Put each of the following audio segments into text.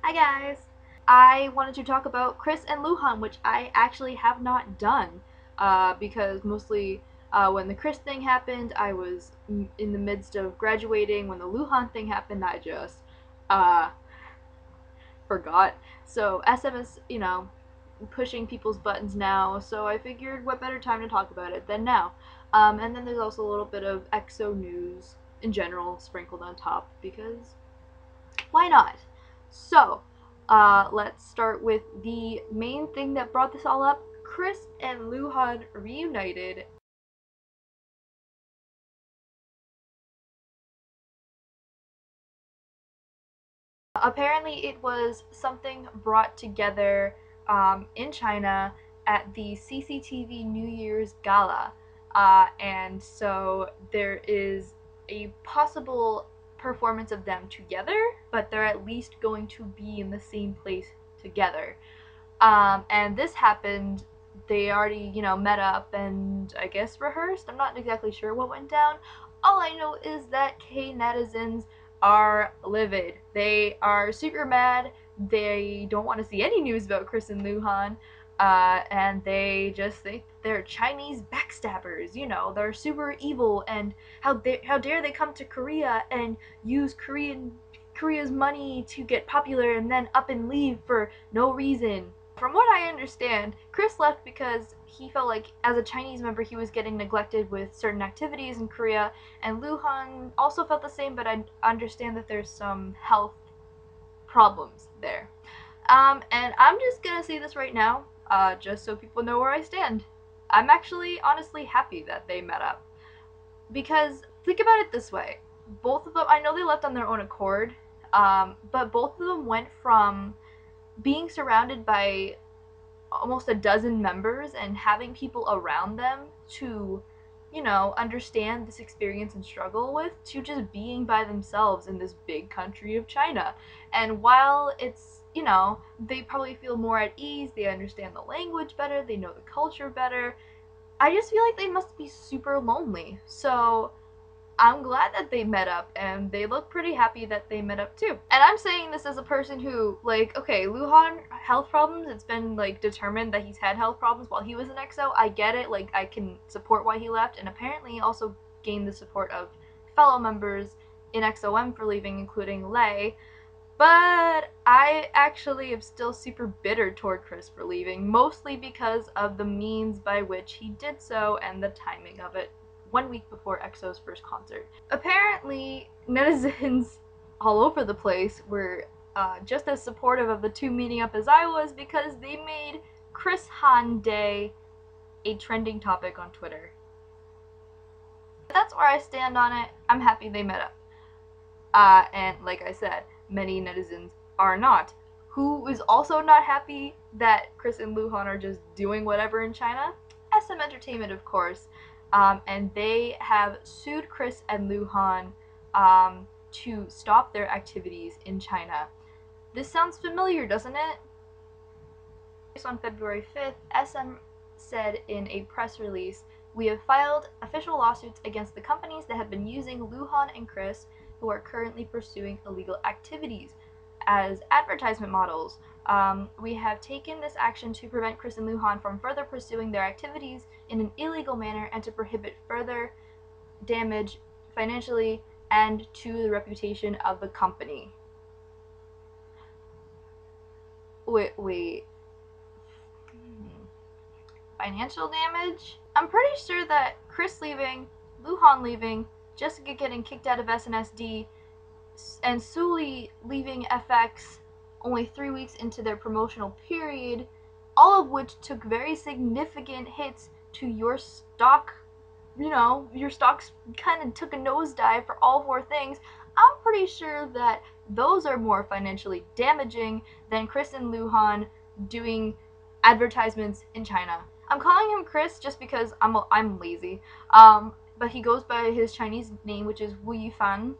Hi guys! I wanted to talk about Kris and Luhan, which I actually have not done, because mostly when the Kris thing happened, I was in the midst of graduating. When the Luhan thing happened, I just uh, forgot. So SM is, pushing people's buttons now, so I figured what better time to talk about it than now. And then there's also a little bit of EXO news in general sprinkled on top, because why not? So, let's start with the main thing that brought this all up. Kris and Luhan reunited. Apparently, it was something brought together in China at the CCTV New Year's Gala. And so there is a possible performance of them together, but they're at least going to be in the same place together. And this happened, they already, met up and I guess rehearsed. I'm not exactly sure what went down. All I know is that K netizens are livid. They are super mad. They don't want to see any news about Kris and Luhan. And they just think they're Chinese backstabbers. They're super evil, and how dare they come to Korea and use Korea's money to get popular and then up and leave for no reason. From what I understand, Kris left because he felt like as a Chinese member he was getting neglected with certain activities in Korea, and Luhan also felt the same, but I understand that there's some health problems there. And I'm just gonna say this right now, just so people know where I stand. I'm actually honestly happy that they met up. Because think about it this way. Both of them, I know they left on their own accord, but both of them went from being surrounded by almost a dozen members and having people around them to, understand this experience and struggle with, to just being by themselves in this big country of China. And while it's, they probably feel more at ease, they understand the language better, they know the culture better, I just feel like they must be super lonely. So I'm glad that they met up, and they look pretty happy that they met up too. And I'm saying this as a person who, okay, Luhan, health problems, it's been, determined that he's had health problems while he was in EXO. I get it, I can support why he left, and apparently he also gained the support of fellow members in exo-m for leaving, including Lay. But I actually am still super bitter toward Kris for leaving, mostly because of the means by which he did so and the timing of it. 1 week before EXO's first concert. Apparently, netizens all over the place were just as supportive of the two meeting up as I was, because they made Kris Han Day a trending topic on Twitter. That's where I stand on it. I'm happy they met up. And like I said, many netizens are not. Who is also not happy that Kris and Luhan are just doing whatever in China? SM Entertainment, of course. And they have sued Kris and Luhan to stop their activities in China. This sounds familiar, doesn't it? On February 5th, SM said in a press release, "We have filed official lawsuits against the companies that have been using Luhan and Kris, who are currently pursuing illegal activities, as advertisement models. We have taken this action to prevent Kris and Luhan from further pursuing their activities in an illegal manner and to prohibit further damage financially and to the reputation of the company." Wait. Financial damage? I'm pretty sure that Kris leaving, Luhan leaving, Jessica getting kicked out of SNSD, and Sully leaving FX only 3 weeks into their promotional period, all of which took very significant hits to your stock. Your stocks kind of took a nosedive for all 4 things. I'm pretty sure that those are more financially damaging than Kris and Luhan doing advertisements in China. I'm calling him Kris just because I'm lazy. But he goes by his Chinese name, which is Wu Yifan.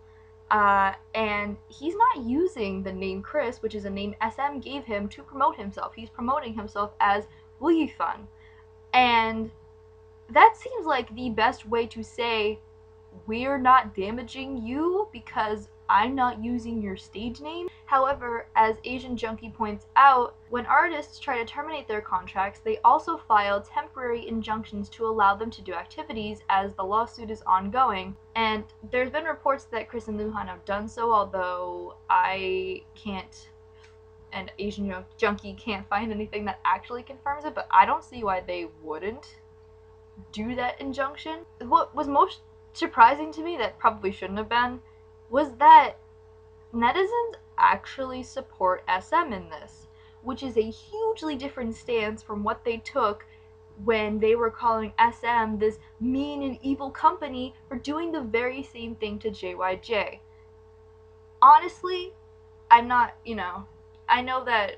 And he's not using the name Kris, which is a name SM gave him to promote himself. He's promoting himself as Wu Yifan. And that seems like the best way to say, we're not damaging you because I'm not using your stage name. However, as Asian Junkie points out, when artists try to terminate their contracts, they also file temporary injunctions to allow them to do activities as the lawsuit is ongoing. And there's been reports that Kris and Luhan have done so, although I can't, and Asian Junkie can't find anything that actually confirms it, but I don't see why they wouldn't do that injunction. What was most surprising to me, that probably shouldn't have been, was that netizens actually support SM in this, which is a hugely different stance from what they took when they were calling SM this mean and evil company for doing the very same thing to JYJ. Honestly, I'm not, I know that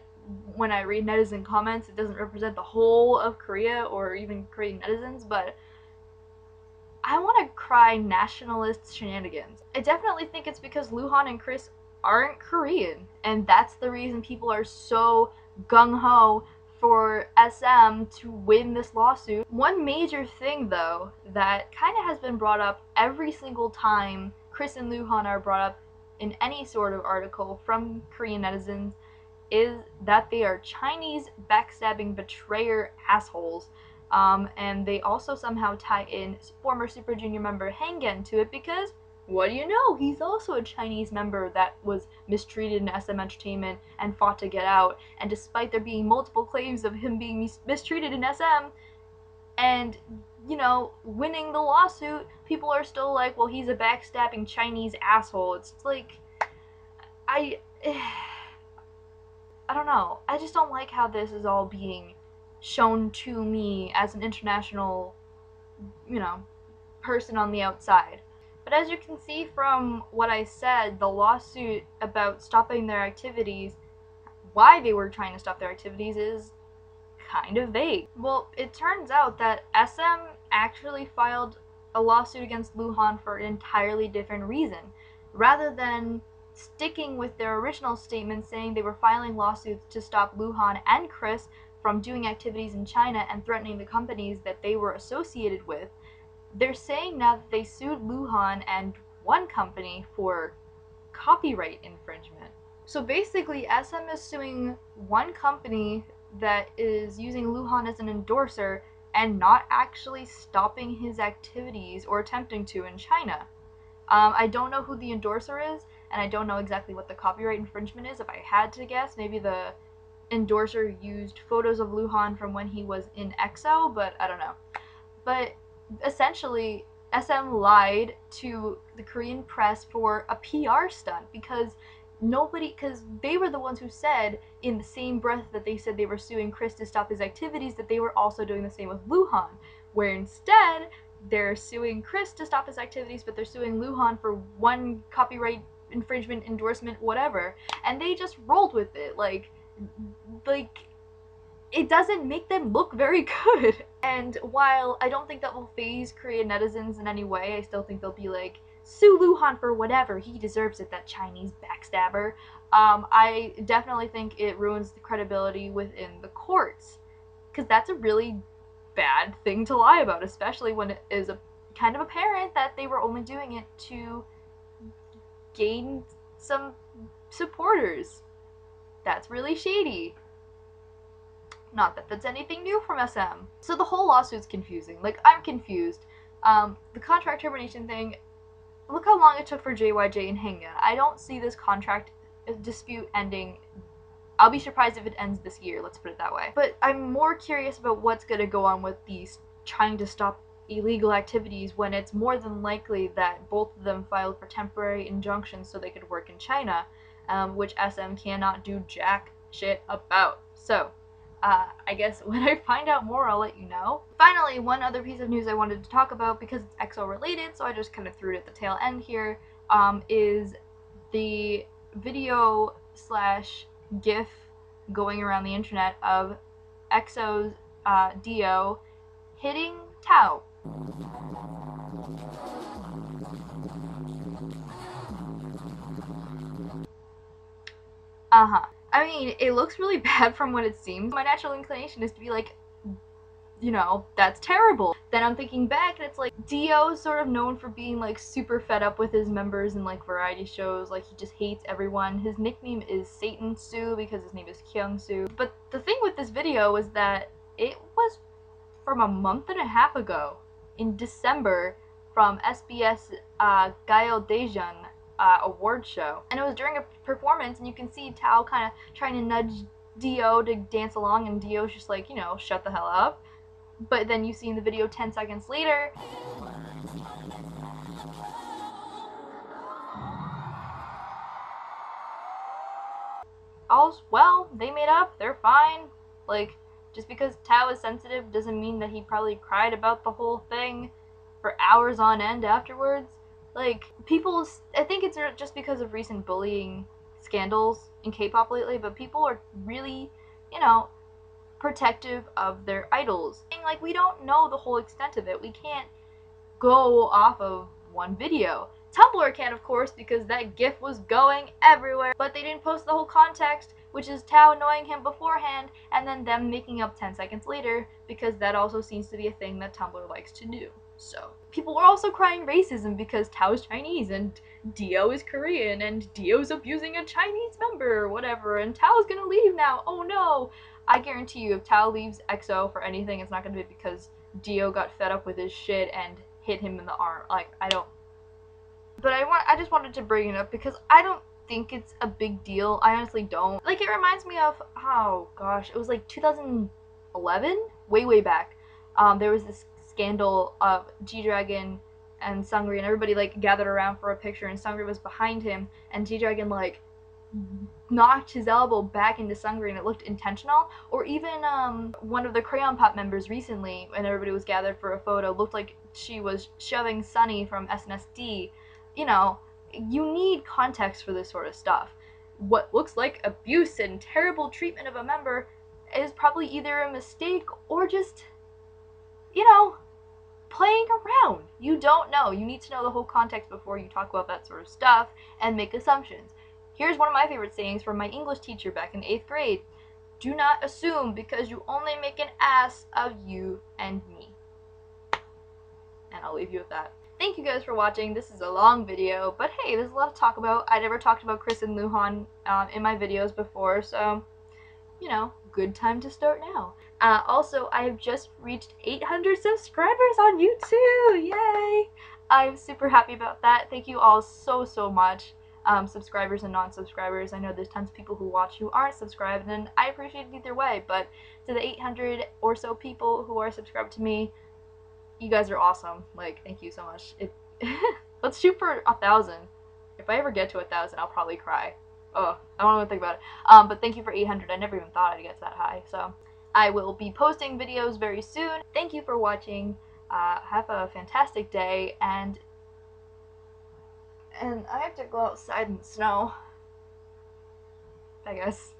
when I read netizen comments, it doesn't represent the whole of Korea or even Korean netizens, but I want to cry nationalist shenanigans. I definitely think it's because Luhan and Kris aren't Korean, and that's the reason people are so gung-ho for SM to win this lawsuit. One major thing, though, that kind of has been brought up every single time Kris and Luhan are brought up in any sort of article from Korean netizens is that they are Chinese backstabbing betrayer assholes. And they also somehow tie in former Super Junior member Hangen to it because, what do you know, he's also a Chinese member that was mistreated in SM Entertainment and fought to get out, and despite there being multiple claims of him being mistreated in SM and, winning the lawsuit, people are still like, well, he's a backstabbing Chinese asshole. It's like, I don't know. I just don't like how this is all being shown to me as an international, person on the outside. But as you can see from what I said, the lawsuit about stopping their activities, why they were trying to stop their activities, is kind of vague. Well, it turns out that SM actually filed a lawsuit against Luhan for an entirely different reason. Rather than sticking with their original statement saying they were filing lawsuits to stop Luhan and Kris from doing activities in China and threatening the companies that they were associated with, they're saying now that they sued Luhan and one company for copyright infringement. So basically, SM is suing one company that is using Luhan as an endorser and not actually stopping his activities or attempting to in China. I don't know who the endorser is, and I don't know exactly what the copyright infringement is. If I had to guess, maybe the endorser used photos of Luhan from when he was in EXO, but I don't know. But essentially, SM lied to the Korean press for a PR stunt because they were the ones who said, in the same breath that they said they were suing Kris to stop his activities, that they were also doing the same with Luhan, where instead they're suing Kris to stop his activities, but they're suing Luhan for one copyright infringement, endorsement, whatever, and they just rolled with it. Like it doesn't make them look very good. And while I don't think that will faze Korean netizens in any way, I still think they'll be like, sue Luhan for whatever, he deserves it, that Chinese backstabber. I definitely think it ruins the credibility within the courts, because that's a really bad thing to lie about, especially when it is kind of apparent that they were only doing it to gain some supporters. That's really shady. Not that that's anything new from SM. So the whole lawsuit's confusing. Like, I'm confused. The contract termination thing, look how long it took for JYJ and Hangen. I don't see this contract dispute ending. I'll be surprised if it ends this year, let's put it that way. But I'm more curious about what's gonna go on with these trying to stop illegal activities when it's more than likely that both of them filed for temporary injunctions so they could work in China, which SM cannot do jack shit about. So, I guess when I find out more, I'll let you know. Finally, one other piece of news I wanted to talk about, because it's EXO related, so I just kind of threw it at the tail end here, is the video / GIF going around the internet of EXO's D.O hitting Tao. I mean, it looks really bad from what it seems. My natural inclination is to be like, you know, that's terrible. Then I'm thinking back and it's like D.O is sort of known for being like super fed up with his members in like variety shows, like he just hates everyone. His nickname is Satan Sue because his name is Kyung Soo. But the thing with this video was that it was from a month and a half ago in December from SBS Gayo Daejeon award show, and it was during a performance, and you can see Tao kind of trying to nudge D.O to dance along, and D.O's just like, you know, shut the hell up. But then you see in the video 10 seconds later, all's well, they made up, they're fine. Like, just because Tao is sensitive doesn't mean that he probably cried about the whole thing for hours on end afterwards. Like, people, I think it's just because of recent bullying scandals in K-pop lately, but people are really, you know, protective of their idols. And like, we don't know the whole extent of it. We can't go off of one video. Tumblr can, of course, because that GIF was going everywhere, but they didn't post the whole context, which is Tao annoying him beforehand, and then them making up 10 seconds later, because that also seems to be a thing that Tumblr likes to do. So, people were also crying racism because Tao's Chinese, and D.O is Korean, and D.O's abusing a Chinese member, or whatever, and Tao's gonna leave now, oh no! I guarantee you, if Tao leaves EXO for anything, it's not gonna be because D.O got fed up with his shit and hit him in the arm. Like, I don't. But I just wanted to bring it up because I don't think it's a big deal. I honestly don't. Like, it reminds me of, oh gosh, it was like 2011? Way back. There was this scandal of G-Dragon and Seungri, and everybody like gathered around for a picture, and Seungri was behind him, and G-Dragon like knocked his elbow back into Seungri, and it looked intentional. Or even one of the Crayon Pop members recently, when everybody was gathered for a photo, looked like she was shoving Sunny from SNSD. You know, you need context for this sort of stuff. What looks like abuse and terrible treatment of a member is probably either a mistake or just, you know, playing around. You don't know. You need to know the whole context before you talk about that sort of stuff and make assumptions. Here's one of my favorite sayings from my English teacher back in 8th grade. Do not assume because you only make an ass of you and me. And I'll leave you with that. Thank you guys for watching. This is a long video, but hey, there's a lot to talk about. I never talked about Kris and Luhan in my videos before, so, you know, good time to start now. Also, I have just reached 800 subscribers on YouTube! Yay! I'm super happy about that. Thank you all so much. Subscribers and non-subscribers. I know there's tons of people who watch who aren't subscribed, and I appreciate it either way, but to the 800 or so people who are subscribed to me, you guys are awesome. Like, thank you so much. Let's shoot for 1,000. If I ever get to 1,000, I'll probably cry. Oh, I don't even think about it. But thank you for 800. I never even thought I'd get that high. So, I will be posting videos very soon. Thank you for watching. Have a fantastic day, and I have to go outside in the snow, I guess.